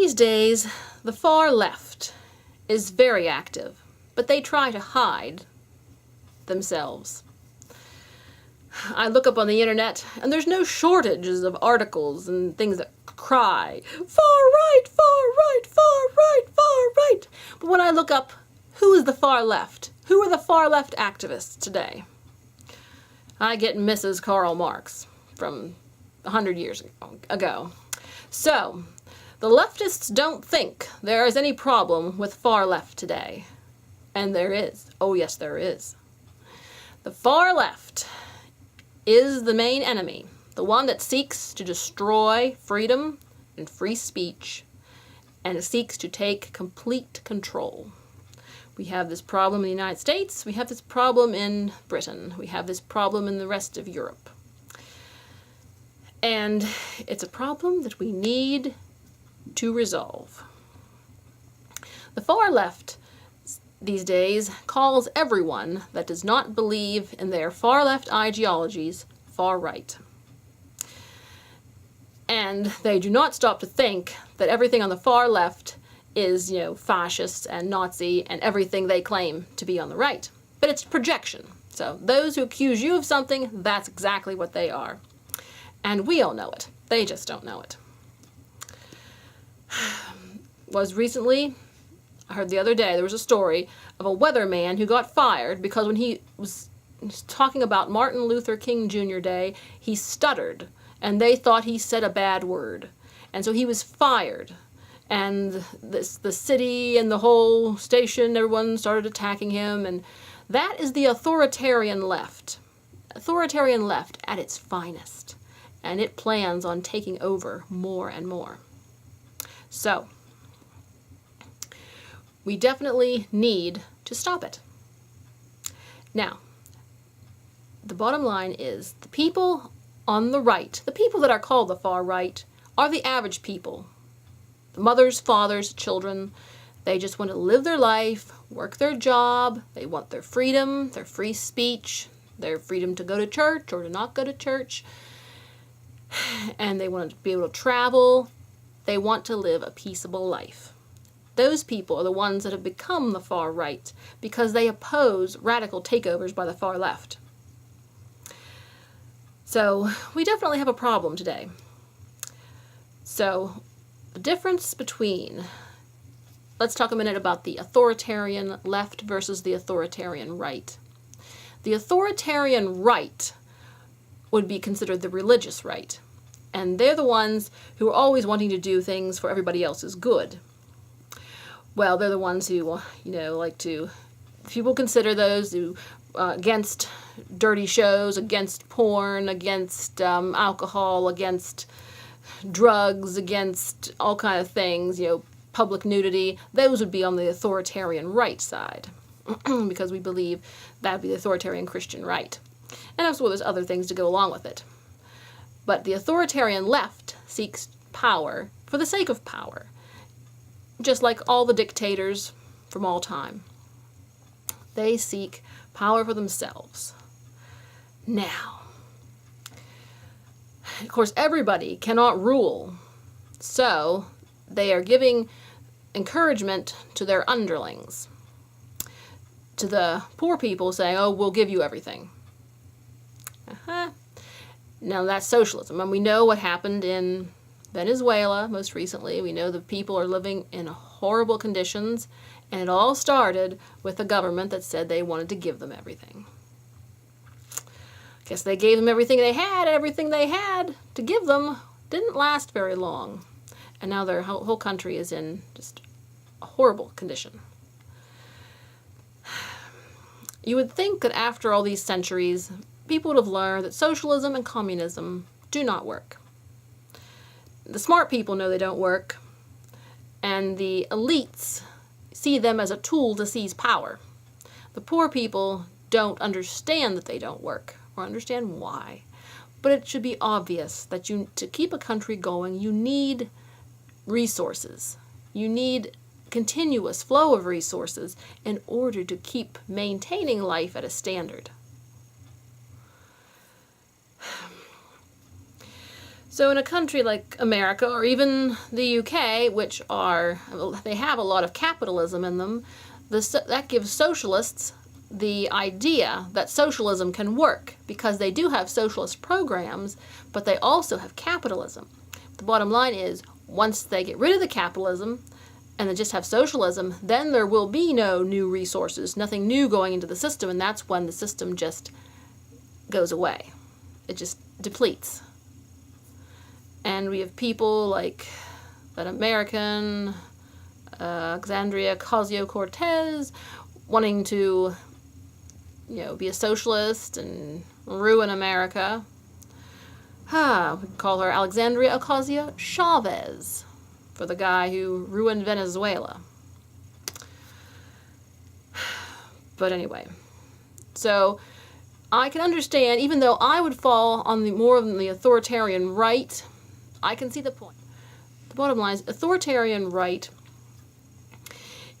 These days, the far left is very active, but they try to hide themselves. I look up on the internet, and there's no shortages of articles and things that cry, far right, far right, far right, far right. But when I look up, who is the far left? Who are the far left activists today? I get Mrs. Karl Marx from 100 years ago. So, the leftists don't think there is any problem with far left today. And there is. Oh yes, there is. The far left is the main enemy, the one that seeks to destroy freedom and free speech, and it seeks to take complete control. We have this problem in the United States, we have this problem in Britain, we have this problem in the rest of Europe. And it's a problem that we need to resolve. The far left these days calls everyone that does not believe in their far left ideologies far right. And they do not stop to think that everything on the far left is, fascist and Nazi and everything they claim to be on the right. But it's projection. So those who accuse you of something, that's exactly what they are. And we all know it. They just don't know it. I heard the other day, there was a story of a weatherman who got fired because when he was talking about Martin Luther King Jr. Day, he stuttered, and they thought he said a bad word. And so he was fired. And the city and the whole station, everyone started attacking him, and that is the authoritarian left. Authoritarian left at its finest. And it plans on taking over more and more. So, we definitely need to stop it. Now, the bottom line is the people on the right, the people that are called the far right, are the average people. The mothers, fathers, children. They just want to live their life, work their job. They want their freedom, their free speech, their freedom to go to church or to not go to church. And they want to be able to travel. They want to live a peaceable life. Those people are the ones that have become the far right because they oppose radical takeovers by the far left. So we definitely have a problem today. So the difference between, let's talk a minute about the authoritarian left versus the authoritarian right. The authoritarian right would be considered the religious right. And they're the ones who are always wanting to do things for everybody else's good. Well, they're the ones who, like to, people consider those who, against dirty shows, against porn, against alcohol, against drugs, against all kind of things, public nudity. Those would be on the authoritarian right side because we believe that would be the authoritarian Christian right. And also there's other things to go along with it. But the authoritarian left seeks power for the sake of power, just like all the dictators from all time. They seek power for themselves. Now, of course, everybody cannot rule, so they are giving encouragement to their underlings, to the poor people saying, oh, we'll give you everything. Now that's socialism, and we know what happened in Venezuela most recently. We know the people are living in horrible conditions, and it all started with a government that said they wanted to give them everything. Guess they gave them everything they had, and everything they had to give them didn't last very long. And now their whole country is in just a horrible condition. You would think that after all these centuries, people would have learned that socialism and communism do not work. The smart people know they don't work, and the elites see them as a tool to seize power. The poor people don't understand that they don't work, or understand why. But it should be obvious that to keep a country going, you need resources. You need continuous flow of resources in order to keep maintaining life at a standard. So in a country like America, or even the UK, which they have a lot of capitalism in them, that gives socialists the idea that socialism can work, because they do have socialist programs, but they also have capitalism. The bottom line is, once they get rid of the capitalism and they just have socialism, then there will be no new resources, nothing new going into the system, and that's when the system just goes away. It just depletes. And we have people like that American Alexandria Ocasio-Cortez wanting to, be a socialist and ruin America. We can call her Alexandria Ocasio-Chavez, for the guy who ruined Venezuela. But anyway, so I can understand, even though I would fall on more on the authoritarian right, I can see the point. The bottom line is, authoritarian right,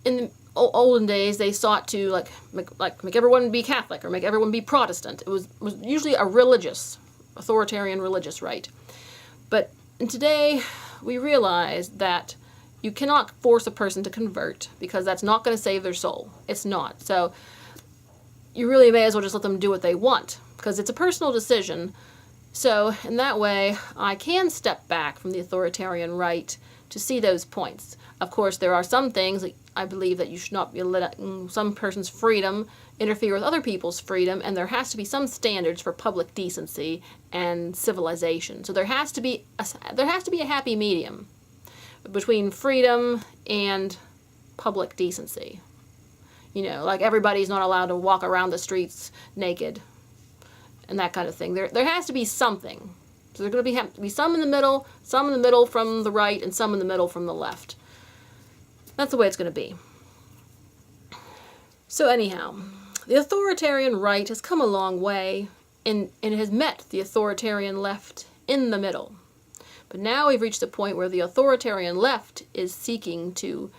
in the olden days, they sought to make everyone be Catholic or make everyone be Protestant. It was usually a authoritarian religious right. But today, we realize that you cannot force a person to convert, because that's not going to save their soul. It's not. So you really may as well just let them do what they want, because it's a personal decision. So in that way, I can step back from the authoritarian right to see those points. Of course, there are some things that I believe that you should not be letting some person's freedom interfere with other people's freedom, and there has to be some standards for public decency and civilization. So there has to be a happy medium between freedom and public decency. Like everybody's not allowed to walk around the streets naked and that kind of thing. There has to be something. So there's going to have to be some in the middle from the right, and some in the middle from the left. That's the way it's going to be. So anyhow, the authoritarian right has come a long way, and it has met the authoritarian left in the middle. But now we've reached the point where the authoritarian left is seeking to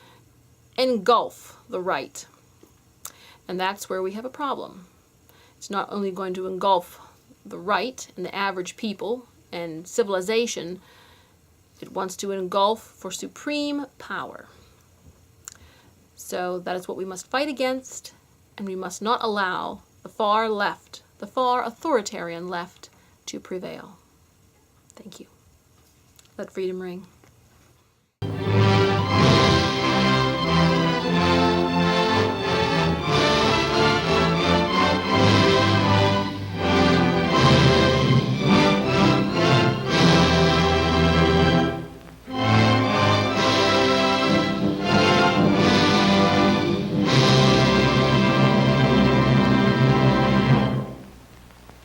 engulf the right. And that's where we have a problem. It's not only going to engulf the right and the average people and civilization, it wants to engulf for supreme power. So that is what we must fight against, and we must not allow the far left, the far authoritarian left, to prevail. Thank you. Let freedom ring.